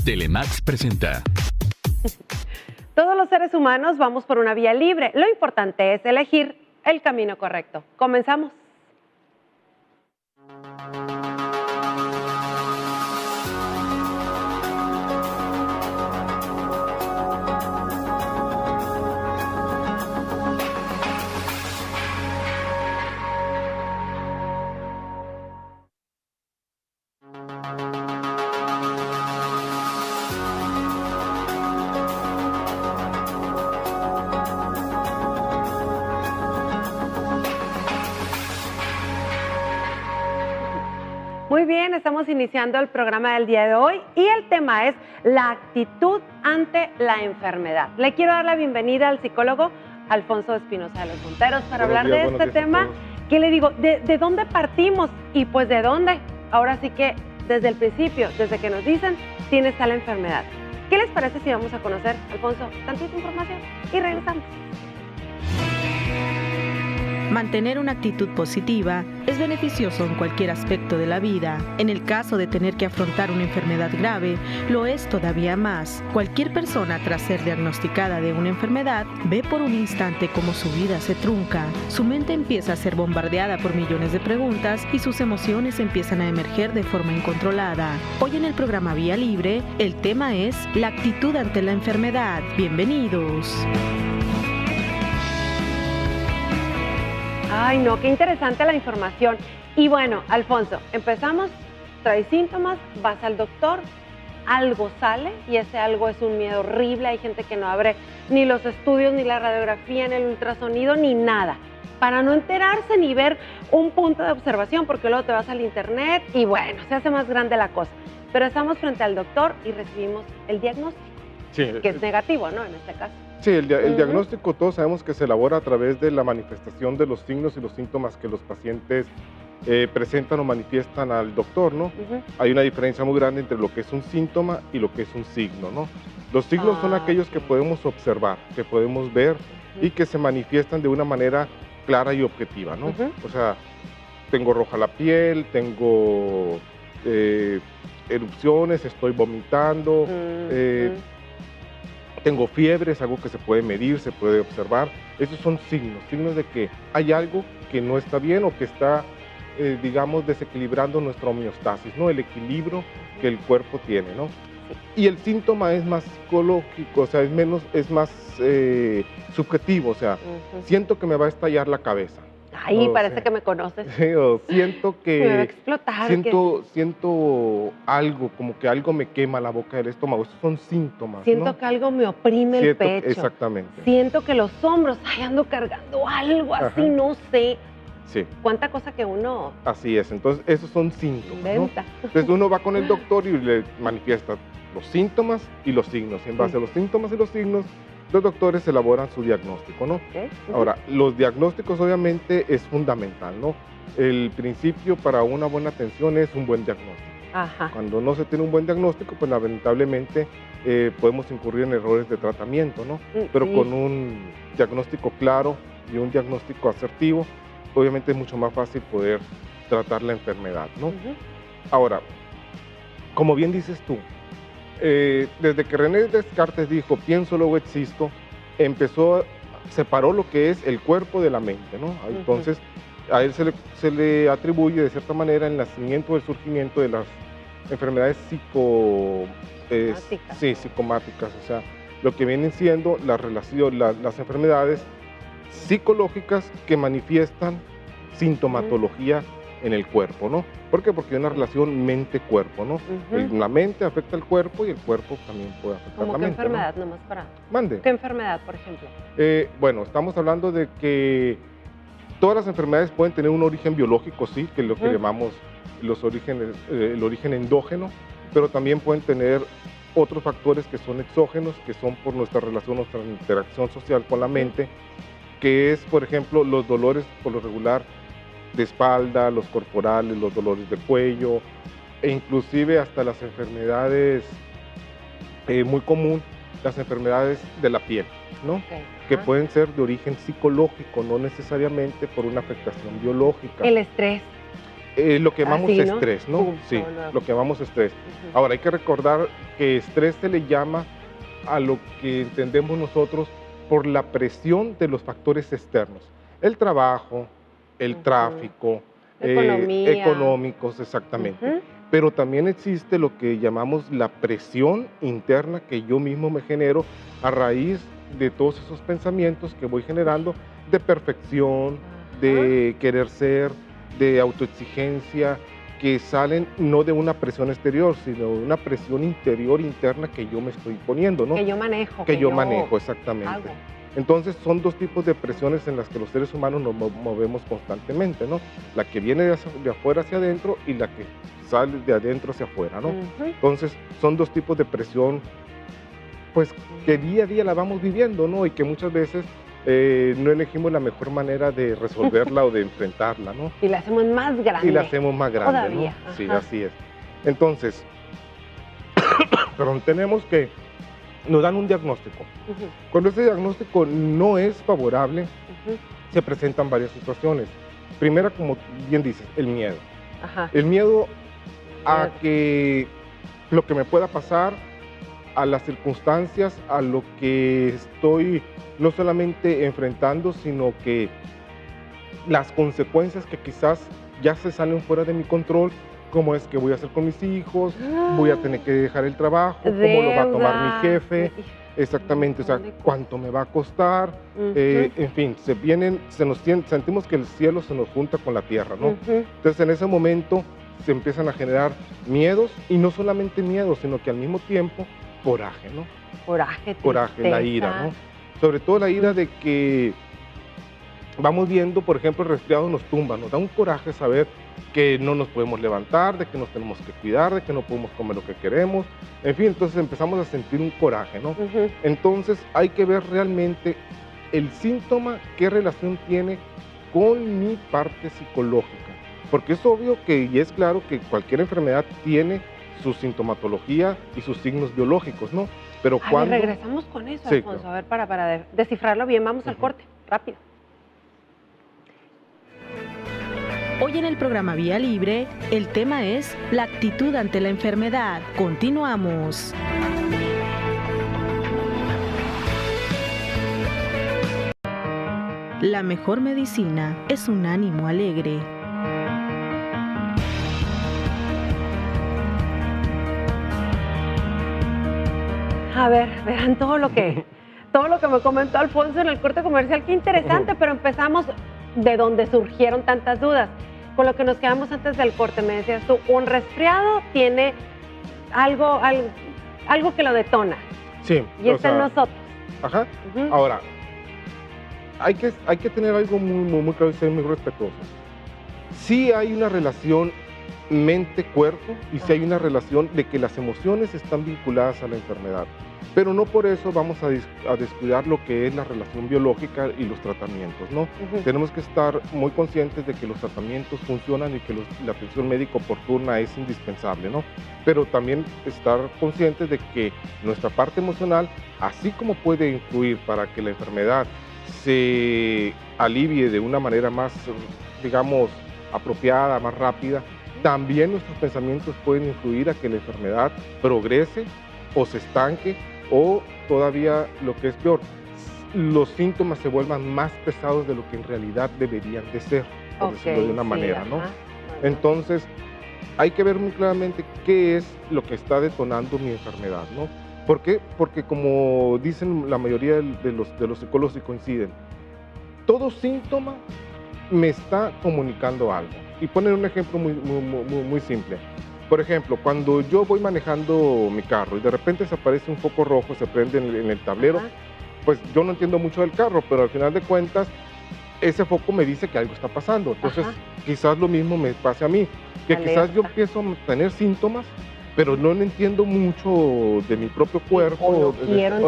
Telemax presenta. Todos los seres humanos vamos por una vía libre. Lo importante es elegir el camino correcto. Comenzamos. Muy bien, estamos iniciando el programa del día de hoy y el tema es la actitud ante la enfermedad. Le quiero dar la bienvenida al psicólogo Alfonso Espinosa de los Monteros para hablar de este tema que le digo, ¿de dónde partimos? Y pues ¿de dónde? Ahora sí que desde el principio, desde que nos dicen, tienes tal enfermedad. ¿Qué les parece si vamos a conocer, Alfonso, tantita información y regresamos? Mantener una actitud positiva es beneficioso en cualquier aspecto de la vida. En el caso de tener que afrontar una enfermedad grave, lo es todavía más. Cualquier persona tras ser diagnosticada de una enfermedad ve por un instante cómo su vida se trunca. Su mente empieza a ser bombardeada por millones de preguntas y sus emociones empiezan a emerger de forma incontrolada. Hoy en el programa Vía Libre, el tema es la actitud ante la enfermedad. Bienvenidos. Ay, no, qué interesante la información. Y bueno, Alfonso, empezamos, traes síntomas, vas al doctor, algo sale y ese algo es un miedo horrible. Hay gente que no abre ni los estudios, ni la radiografía, ni el ultrasonido, ni nada, para no enterarse ni ver un punto de observación, porque luego te vas al internet y bueno, se hace más grande la cosa. Pero estamos frente al doctor y recibimos el diagnóstico, que es negativo, ¿no? En este caso. Sí, el diagnóstico todos sabemos que se elabora a través de la manifestación de los signos y los síntomas que los pacientes presentan o manifiestan al doctor, ¿no? Hay una diferencia muy grande entre lo que es un síntoma y lo que es un signo, ¿no? Los signos son aquellos que podemos observar, que podemos ver y que se manifiestan de una manera clara y objetiva, ¿no? O sea, tengo roja la piel, tengo erupciones, estoy vomitando, tengo fiebre, es algo que se puede medir, se puede observar. Esos son signos de que hay algo que no está bien o que está, digamos, desequilibrando nuestra homeostasis, ¿no? El equilibrio que el cuerpo tiene, ¿no? Y el síntoma es más psicológico, o sea, es más subjetivo, o sea, siento que me va a estallar la cabeza. Ay, parece que me conoces. Sí, o siento que me va a explotar. Siento algo, como que algo me quema la boca del estómago. Esos son síntomas, Siento ¿no? que algo me oprime el pecho. Exactamente. Siento que los hombros, ay, ando cargando algo así, no sé. Sí. Cuánta cosa que uno... Así es, entonces esos son síntomas, ¿no? Inventa. Entonces uno va con el doctor y le manifiesta los síntomas y los signos. Y en base a los síntomas y los signos, los doctores elaboran su diagnóstico, ¿no? Ahora, los diagnósticos obviamente es fundamental, ¿no? El principio para una buena atención es un buen diagnóstico. Cuando no se tiene un buen diagnóstico, pues lamentablemente podemos incurrir en errores de tratamiento, ¿no? Pero con un diagnóstico claro y un diagnóstico asertivo, obviamente es mucho más fácil poder tratar la enfermedad, ¿no? Ahora, como bien dices tú, desde que René Descartes dijo, pienso, luego existo, separó lo que es el cuerpo de la mente, ¿no? Entonces, a él se le atribuye, de cierta manera, el nacimiento o el surgimiento de las enfermedades psicomáticas, o sea, lo que vienen siendo las enfermedades psicológicas que manifiestan sintomatología en el cuerpo, ¿no? ¿Por qué? Porque hay una relación mente-cuerpo, ¿no? La mente afecta al cuerpo y el cuerpo también puede afectar la mente. ¿Cómo qué enfermedad, ¿no? Nomás para...? Mande. ¿Qué enfermedad, por ejemplo? Bueno, estamos hablando de que todas las enfermedades pueden tener un origen biológico, sí, que es lo que llamamos el origen endógeno, pero también pueden tener otros factores que son exógenos, que son por nuestra relación, nuestra interacción social con la mente, que es, por ejemplo, los dolores por lo regular de espalda, los corporales, los dolores de cuello, e inclusive hasta las enfermedades muy común, las enfermedades de la piel, ¿no? Que pueden ser de origen psicológico, no necesariamente por una afectación biológica. El estrés. Lo que llamamos Así, ¿no? estrés, ¿no? Pum, Sí, todo nuevo. lo que llamamos estrés. Ahora, hay que recordar que estrés se le llama a lo que entendemos nosotros por la presión de los factores externos. El trabajo, el tráfico, Economía. económicos, exactamente. Ujú. Pero también existe lo que llamamos la presión interna que yo mismo me genero a raíz de todos esos pensamientos que voy generando de perfección, de querer ser, de autoexigencia, que salen no de una presión exterior, sino de una presión interior, interna que yo me estoy poniendo, ¿no? Que yo manejo. Que yo manejo, exactamente. hago. Entonces son dos tipos de presiones en las que los seres humanos nos movemos constantemente, ¿no? La que viene de afuera hacia adentro y la que sale de adentro hacia afuera, ¿no? Ujú. Entonces son dos tipos de presión, pues que día a día la vamos viviendo, ¿no? Y que muchas veces no elegimos la mejor manera de resolverla o de enfrentarla, ¿no? Y la hacemos más grande. Y la hacemos más grande, Todavía, ¿no? Sí, ajá. así es. Entonces, perdón, tenemos que, nos dan un diagnóstico. Ujú, Cuando ese diagnóstico no es favorable, ujú. se presentan varias situaciones. Primera, como bien dices, el miedo. Ajá. El miedo a Miedo. que lo que me pueda pasar, a las circunstancias, a lo que estoy no solamente enfrentando, sino que las consecuencias que quizás ya se salen fuera de mi control, cómo es que voy a hacer con mis hijos, voy a tener que dejar el trabajo, cómo lo va a tomar mi jefe, exactamente, o sea, cuánto me va a costar, en fin, sentimos que el cielo se nos junta con la tierra, ¿no? Entonces en ese momento se empiezan a generar miedos, y no solamente miedos, sino que al mismo tiempo coraje, ¿no? Coraje, la ira, ¿no? Sobre todo la ira de que vamos viendo, por ejemplo, el resfriado nos tumba, nos da un coraje saber que no nos podemos levantar, de que nos tenemos que cuidar, de que no podemos comer lo que queremos, en fin, entonces empezamos a sentir un coraje, ¿no? Entonces hay que ver realmente el síntoma, qué relación tiene con mi parte psicológica, porque es obvio que, y es claro que cualquier enfermedad tiene su sintomatología y sus signos biológicos, ¿no? Pero cuando... regresamos con eso, Sí, Alfonso, claro. a ver, para descifrarlo bien, vamos al corte, rápido. Hoy en el programa Vía Libre, el tema es la actitud ante la enfermedad. Continuamos. La mejor medicina es un ánimo alegre. A ver, verán todo lo que me comentó Alfonso en el corte comercial, qué interesante, pero empezamos de donde surgieron tantas dudas. Con lo que nos quedamos antes del corte, me decías tú, un resfriado tiene algo que lo detona. Sí. Y está en nosotros. Ajá. Ujú. Ahora, hay que tener algo muy claro y ser muy respetuosos. Sí hay una relación mente-cuerpo y sí hay una relación de que las emociones están vinculadas a la enfermedad, pero no por eso vamos a descuidar lo que es la relación biológica y los tratamientos, ¿no? Tenemos que estar muy conscientes de que los tratamientos funcionan y que la atención médica oportuna es indispensable, ¿no? Pero también estar conscientes de que nuestra parte emocional, así como puede influir para que la enfermedad se alivie de una manera más, digamos, apropiada, más rápida, también nuestros pensamientos pueden influir a que la enfermedad progrese o se estanque, o todavía lo que es peor, los síntomas se vuelvan más pesados de lo que en realidad deberían de ser, por decirlo de una manera, ¿no? Entonces, hay que ver muy claramente qué es lo que está detonando mi enfermedad, ¿no? ¿Por qué? Porque como dicen la mayoría de los psicólogos y coinciden, todo síntoma me está comunicando algo. Y ponen un ejemplo muy simple. Por ejemplo, cuando yo voy manejando mi carro y de repente se aparece un foco rojo, se prende en el tablero, pues yo no entiendo mucho del carro, pero al final de cuentas, ese foco me dice que algo está pasando. Entonces, quizás lo mismo me pase a mí, que quizás yo empiezo a tener síntomas, pero no enten mucho de mi propio cuerpo, o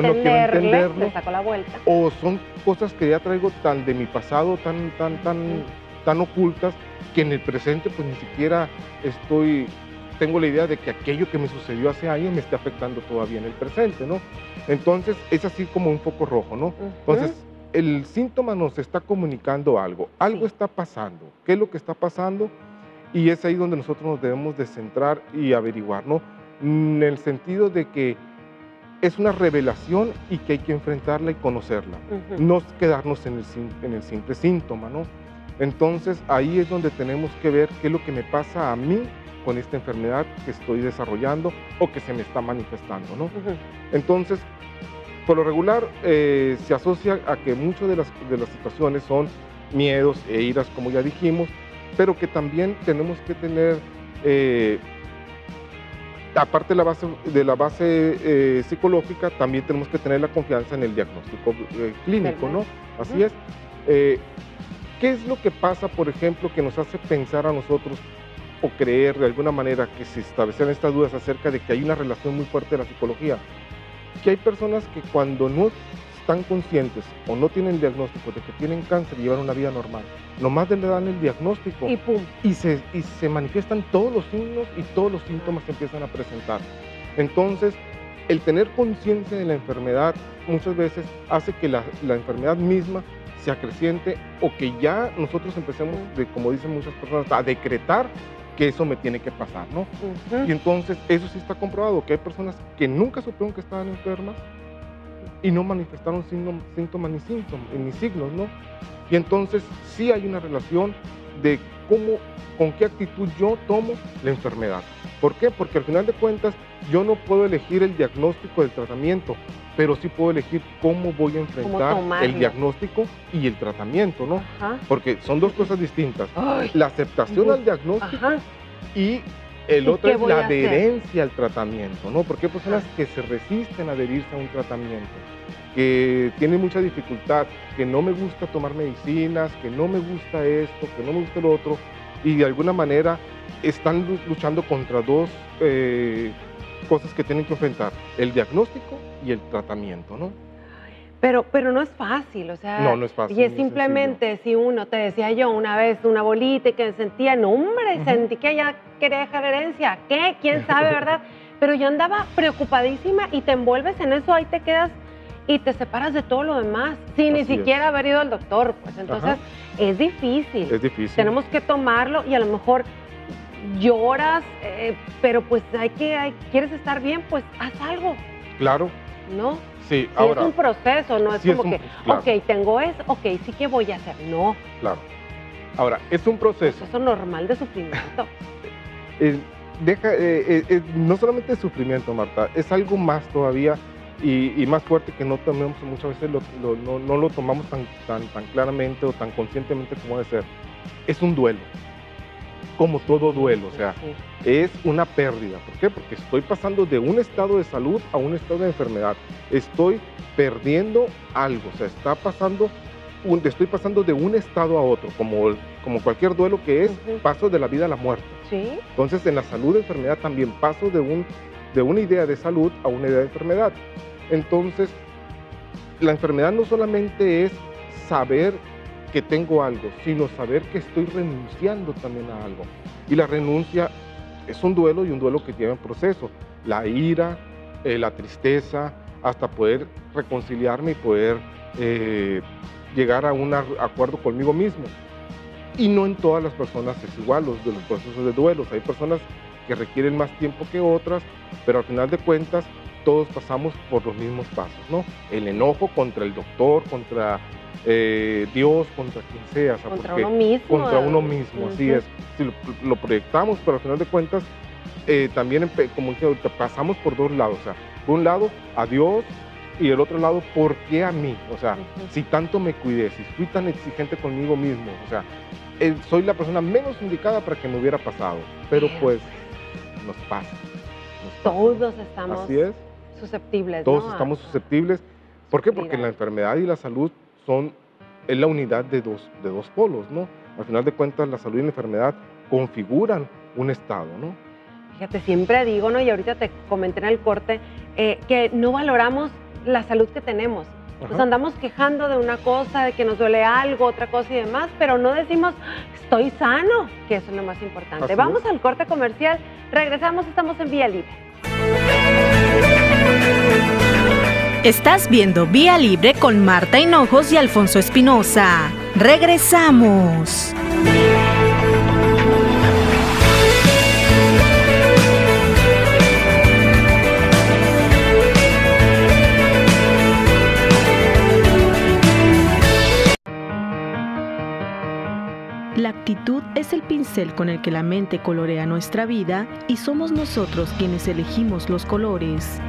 no quiero entenderlo, le saco la vuelta. O son cosas que ya traigo tan de mi pasado, tan ocultas, que en el presente pues ni siquiera tengo la idea de que aquello que me sucedió hace años me está afectando todavía en el presente, ¿no? Entonces es así como un foco rojo, ¿no? Entonces el síntoma nos está comunicando algo está pasando. ¿Qué es lo que está pasando? Y es ahí donde nosotros nos debemos de centrar y averiguar, ¿no? En el sentido de que es una revelación y que hay que enfrentarla y conocerla, no quedarnos en el simple síntoma, ¿no? Entonces ahí es donde tenemos que ver qué es lo que me pasa a mí con esta enfermedad que estoy desarrollando o que se me está manifestando, ¿no? Entonces, por lo regular se asocia a que muchas de las situaciones son miedos e iras, como ya dijimos, pero que también tenemos que tener, aparte de la base psicológica, también tenemos que tener la confianza en el diagnóstico clínico, ¿no? Así es. ¿Qué es lo que pasa, por ejemplo, que nos hace pensar a nosotros o creer de alguna manera que se establecieran estas dudas acerca de que hay una relación muy fuerte de la psicología? Que hay personas que cuando no están conscientes o no tienen diagnóstico de que tienen cáncer y llevan una vida normal, nomás le dan el diagnóstico y ¡pum! Y se manifiestan todos los signos y todos los síntomas se empiezan a presentar. Entonces, el tener conciencia de la enfermedad muchas veces hace que la enfermedad misma se acreciente o que ya nosotros empecemos, como dicen muchas personas, a decretar que eso me tiene que pasar, ¿no? Y entonces eso sí está comprobado, que hay personas que nunca supieron que estaban enfermas y no manifestaron síntomas ni signos, ¿no? Y entonces sí hay una relación de con qué actitud yo tomo la enfermedad. ¿Por qué? Porque al final de cuentas yo no puedo elegir el diagnóstico del tratamiento, pero sí puedo elegir cómo voy a enfrentar el diagnóstico y el tratamiento, ¿no? Porque son dos cosas distintas. La aceptación al diagnóstico y el otro es la adherencia al tratamiento, ¿no? Porque hay personas que se resisten a adherirse a un tratamiento, que tienen mucha dificultad, que no me gusta tomar medicinas, que no me gusta esto, que no me gusta lo otro, y de alguna manera están luchando contra dos cosas que tienen que enfrentar, el diagnóstico y el tratamiento, ¿no? Pero no es fácil, o sea, no es fácil. Y es simplemente si uno, te decía yo una vez, una bolita y que sentía, no hombre, sentí que ya quería dejar herencia, ¿qué? ¿Quién sabe, verdad? Pero yo andaba preocupadísima y te envuelves en eso, ahí te quedas y te separas de todo lo demás, sin ni siquiera haber ido al doctor, pues entonces es difícil. Es difícil. Tenemos que tomarlo y a lo mejor lloras, pero pues quieres estar bien, pues haz algo. Claro. ¿No? Sí, ahora. Es un proceso, no es como que, claro. Ok, tengo eso, ok, sí que voy a hacer. No. Claro. Ahora, es un proceso. Proceso normal de sufrimiento. No solamente de sufrimiento, Marta, es algo más todavía y más fuerte que no tomemos muchas veces, no lo tomamos tan claramente o tan conscientemente como debe ser. Es un duelo. Como todo duelo, o sea, es una pérdida. ¿Por qué? Porque estoy pasando de un estado de salud a un estado de enfermedad. Estoy perdiendo algo, o sea, estoy pasando de un estado a otro, como cualquier duelo que es, paso de la vida a la muerte. ¿Sí? Entonces, en la salud de enfermedad también paso de una idea de salud a una idea de enfermedad. Entonces, la enfermedad no solamente es saber que tengo algo, sino saber que estoy renunciando también a algo. Y la renuncia es un duelo y un duelo que lleva en proceso. La ira, la tristeza, hasta poder reconciliarme y poder llegar a un acuerdo conmigo mismo. Y no en todas las personas es igual los procesos de duelos. Hay personas que requieren más tiempo que otras, pero al final de cuentas todos pasamos por los mismos pasos, ¿no? El enojo contra el doctor, contra Dios, contra quien sea, contra uno mismo. Contra uno mismo, así es. Si lo proyectamos, pero al final de cuentas, también, como dije ahorita, pasamos por dos lados. O sea, por un lado, a Dios, y del otro lado, ¿por qué a mí? O sea, si tanto me cuidé, si fui tan exigente conmigo mismo, o sea, soy la persona menos indicada para que me hubiera pasado. Pero pues, nos pasa. Todos estamos así es. Susceptibles. Todos estamos susceptibles. ¿Por qué? Porque la enfermedad y la salud es la unidad de dos polos, ¿no? Al final de cuentas, la salud y la enfermedad configuran un estado, ¿no? Fíjate, siempre digo, ¿no? Y ahorita te comenté en el corte, que no valoramos la salud que tenemos. Nos andamos quejando de una cosa, de que nos duele algo, otra cosa y demás, pero no decimos, estoy sano, que eso es lo más importante. Así Vamos es. Al corte comercial, regresamos, estamos en Vía Libre. Estás viendo Vía Libre con Marta Hinojos y Alfonso Espinosa. Regresamos. La actitud es el pincel con el que la mente colorea nuestra vida y somos nosotros quienes elegimos los colores.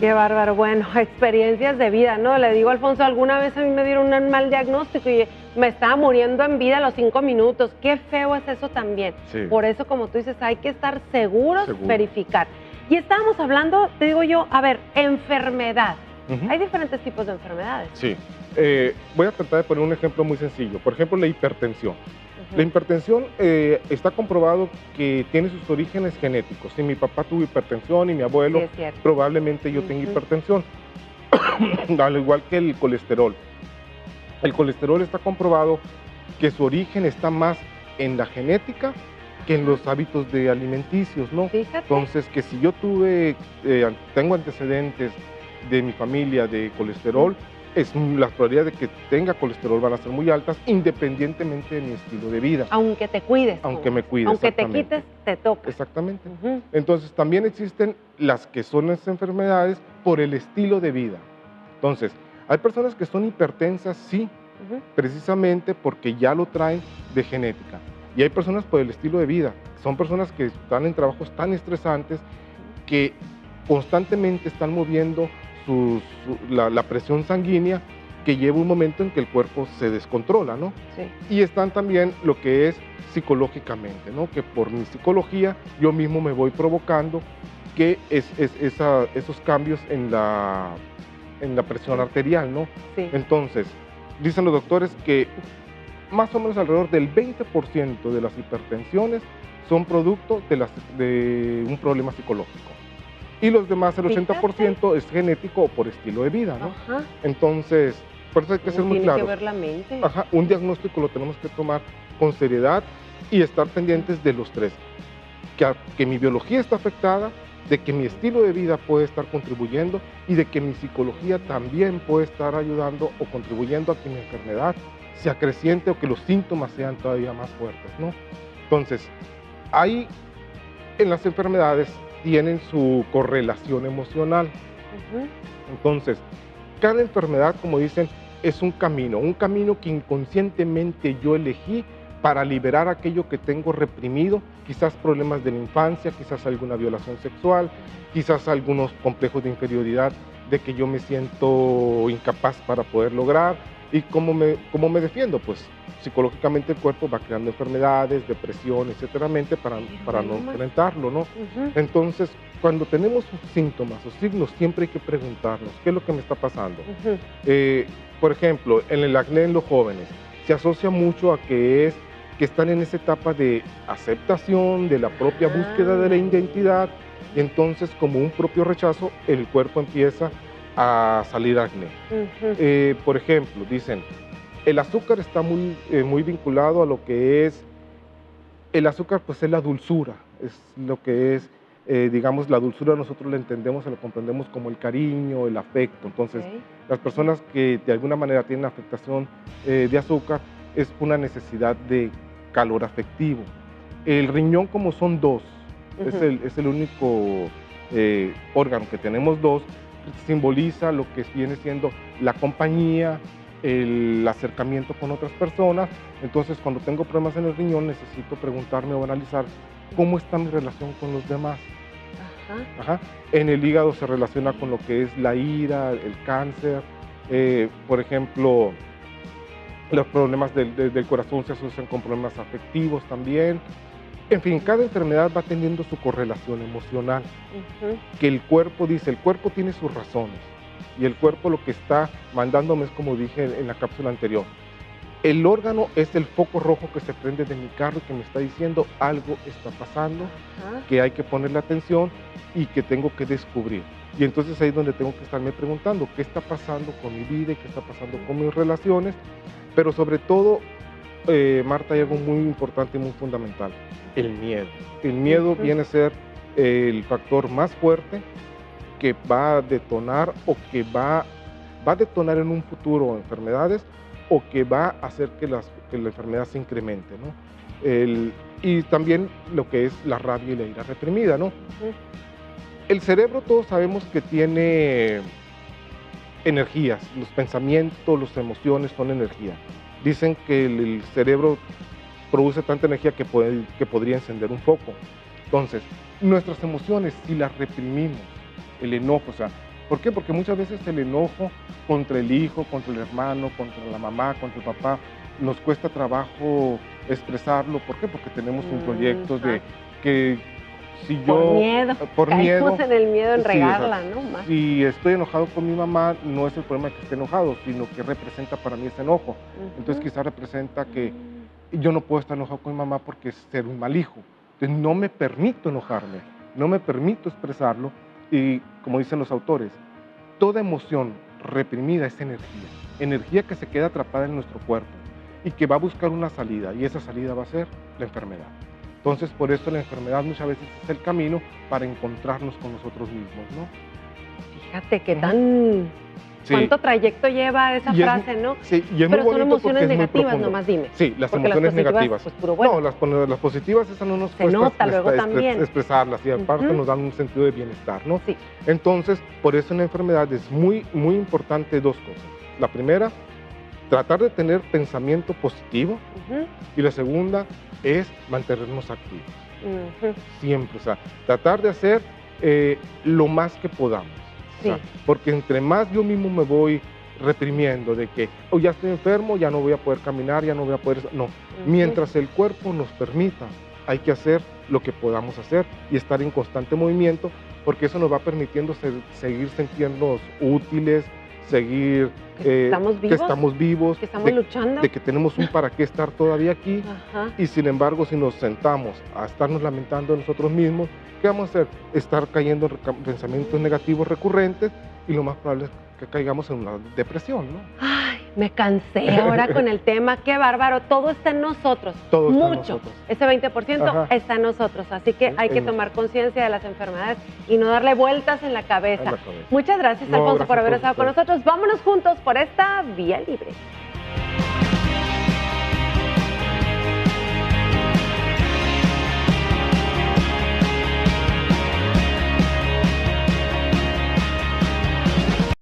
Qué bárbaro. Bueno, experiencias de vida, ¿no? Le digo, Alfonso, alguna vez a mí me dieron un mal diagnóstico y me estaba muriendo en vida a los 5 minutos. Qué feo es eso también. Sí. Por eso, como tú dices, hay que estar seguros, verificar. Y estábamos hablando, te digo yo, a ver, enfermedad. Hay diferentes tipos de enfermedades. Sí. Voy a tratar de poner un ejemplo muy sencillo. Por ejemplo, la hipertensión. La hipertensión está comprobado que tiene sus orígenes genéticos. Si mi papá tuvo hipertensión y mi abuelo, Sí, probablemente yo tenga hipertensión. Al igual que el colesterol. El colesterol está comprobado que su origen está más en la genética que en los hábitos alimenticios, ¿no? Fíjate. Entonces, que si yo tengo antecedentes de mi familia de colesterol, las probabilidades de que tenga colesterol van a ser muy altas, independientemente de mi estilo de vida. Aunque te cuides. Aunque me cuide, Aunque te exactamente. quites, te toca. Exactamente. Entonces, también existen las que son las enfermedades por el estilo de vida. Entonces, hay personas que son hipertensas, sí, precisamente porque ya lo traen de genética. Y hay personas por el estilo de vida. Son personas que están en trabajos tan estresantes que constantemente están moviendo la presión sanguínea, que lleva un momento en que el cuerpo se descontrola, ¿no? Sí. Y están también lo que es psicológicamente, ¿no? Que por mi psicología yo mismo me voy provocando que esos cambios en la presión arterial, ¿no? Sí. Entonces, dicen los doctores que más o menos alrededor del 20% de las hipertensiones son producto de un problema psicológico. Y los demás, el 80%, es genético o por estilo de vida, ¿no? Entonces, por eso hay que ser muy claros. Tiene que ver la mente. Un diagnóstico lo tenemos que tomar con seriedad y estar pendientes de los tres. Que mi biología está afectada, de que mi estilo de vida puede estar contribuyendo y de que mi psicología también puede estar ayudando o contribuyendo a que mi enfermedad sea creciente o que los síntomas sean todavía más fuertes, ¿no? Entonces, ahí en las enfermedades tienen su correlación emocional. Entonces, cada enfermedad, como dicen, es un camino que inconscientemente yo elegí para liberar aquello que tengo reprimido, quizás problemas de la infancia, quizás alguna violación sexual, quizás algunos complejos de inferioridad de que yo me siento incapaz para poder lograr. ¿Y cómo me defiendo? Pues psicológicamente el cuerpo va creando enfermedades, depresión, etcétera, para no enfrentarlo, ¿no? Entonces, cuando tenemos síntomas o signos, siempre hay que preguntarnos, ¿qué es lo que me está pasando? Por ejemplo, en el acné en los jóvenes, se asocia mucho a que están en esa etapa de aceptación, de la propia búsqueda de la identidad, y entonces, como un propio rechazo, el cuerpo empieza a salir acné. Por ejemplo, dicen, el azúcar está muy vinculado a lo que es, el azúcar pues es la dulzura, es lo que es, digamos, la dulzura nosotros la entendemos, la comprendemos como el cariño, el afecto. Entonces, las personas que de alguna manera tienen afectación de azúcar es una necesidad de calor afectivo. El riñón, como son dos, es el único órgano que tenemos dos, simboliza lo que viene siendo la compañía, el acercamiento con otras personas. Entonces, cuando tengo problemas en el riñón, necesito preguntarme o analizar cómo está mi relación con los demás. En el hígado se relaciona con lo que es la ira, el cáncer. Por ejemplo, los problemas del corazón se asocian con problemas afectivos también. En fin, cada enfermedad va teniendo su correlación emocional, que el cuerpo dice, el cuerpo tiene sus razones, y el cuerpo lo que está mandándome es, como dije en la cápsula anterior, el órgano es el foco rojo que se prende de mi carro y que me está diciendo algo está pasando, que hay que ponerle atención y que tengo que descubrir. Y entonces ahí es donde tengo que estarme preguntando qué está pasando con mi vida y qué está pasando con mis relaciones, pero sobre todo, Marta, hay algo muy importante y muy fundamental, el miedo. El miedo viene a ser el factor más fuerte que va a detonar o que va a detonar en un futuro enfermedades o que va a hacer que la enfermedad se incremente, ¿no? Y también lo que es la rabia y la ira reprimida, ¿no? El cerebro, todos sabemos que tiene energías, los pensamientos, las emociones son energía. Dicen que el cerebro produce tanta energía que podría encender un foco. Entonces, nuestras emociones, si las reprimimos, el enojo, o sea, ¿por qué? Porque muchas veces el enojo contra el hijo, contra el hermano, contra la mamá, contra el papá, nos cuesta trabajo expresarlo. ¿Por qué? Porque tenemos un proyecto de que si yo... Por miedo. Caímos en el miedo en sí, regarla, o sea, ¿no? Más. Si estoy enojado con mi mamá, no es el problema que esté enojado, sino que representa para mí ese enojo. Entonces quizás representa que yo no puedo estar enojado con mi mamá porque es ser un mal hijo. Entonces no me permito enojarme, no me permito expresarlo. Y como dicen los autores, toda emoción reprimida es energía, energía que se queda atrapada en nuestro cuerpo y que va a buscar una salida, y esa salida va a ser la enfermedad. Entonces, por eso la enfermedad muchas veces es el camino para encontrarnos con nosotros mismos, ¿no? Fíjate qué tan... Sí. ¿Cuánto trayecto lleva esa frase, no? Sí, y es pero muy son emociones es negativas, nomás dime. Sí, las emociones negativas. Pues, puro bueno. No, las positivas, esas no nos cuesta expresarlas, y aparte nos dan un sentido de bienestar, ¿no? Sí. Entonces, por eso en la enfermedad es muy importante dos cosas. La primera, tratar de tener pensamiento positivo, y la segunda es mantenernos activos. Siempre, o sea, tratar de hacer lo más que podamos. Sí. O sea, porque entre más yo mismo me voy reprimiendo de que ya estoy enfermo, ya no voy a poder caminar, ya no voy a poder... No, mientras el cuerpo nos permita, hay que hacer lo que podamos hacer y estar en constante movimiento, porque eso nos va permitiendo seguir sintiéndonos útiles, seguir que estamos vivos, que estamos luchando, de que tenemos un para qué estar todavía aquí. Y sin embargo, si nos sentamos a estarnos lamentando de nosotros mismos, ¿qué vamos a hacer? Estar cayendo en pensamientos negativos recurrentes, y lo más probable es que caigamos en una depresión, ¿no? Ay, me cansé ahora con el tema, qué bárbaro, todo está en nosotros, todo mucho, está en nosotros. Ese 20% está en nosotros, así que hay que tomar conciencia de las enfermedades y no darle vueltas en la cabeza. Muchas gracias, Alfonso, por haber estado con nosotros. Vámonos juntos por esta Vía Libre.